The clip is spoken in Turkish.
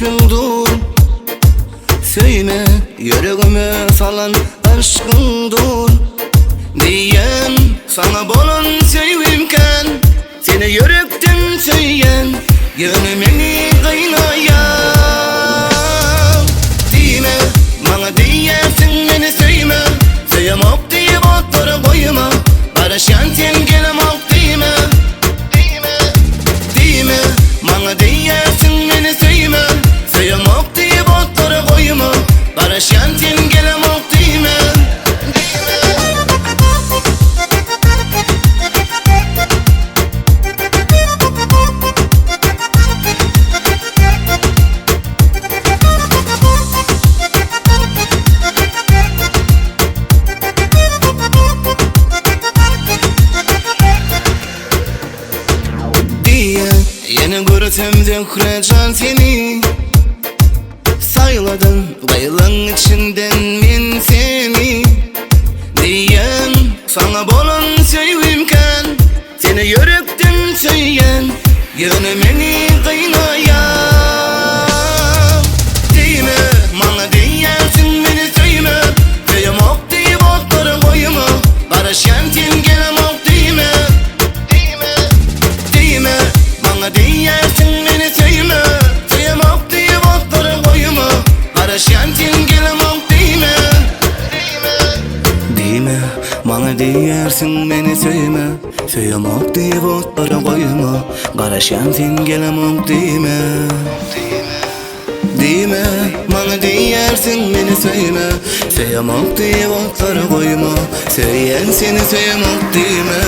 meşhurdur. Söyle yüreğime salan aşkındır diyen, sana bolan sevimken seni yürekten söyleyen, gönlümeni kaynayan. Dime bana diyersin beni söyleme, söylemek diye botlara koyma, barışan sen gelemek dime. Dime bana diyersin beni söyleme, söylemek diye botlara koyma, barışan sen gelemek dime. Yeni görsem zökrecan seni, sayladın kayılın içinden men seni diyen, sana bolan sevimken seni yürekten söyleyen, gönlümeni kaynayan. Dime bana diyersin beni söyleme, söylemek diye botlara koyma, barışan sen gelemek dime. Dime bana diyersin beni söyleme, söylemek diye botlara koyma, barışan sen gelemek dime. Dime bana diyersin beni söyleme, söylemek diye botlara koyma, barışan sen gelemek dime. Dime bana diyersin beni söyleme, söylemek diye botlara koyma, söyleyen seni söylemek dime.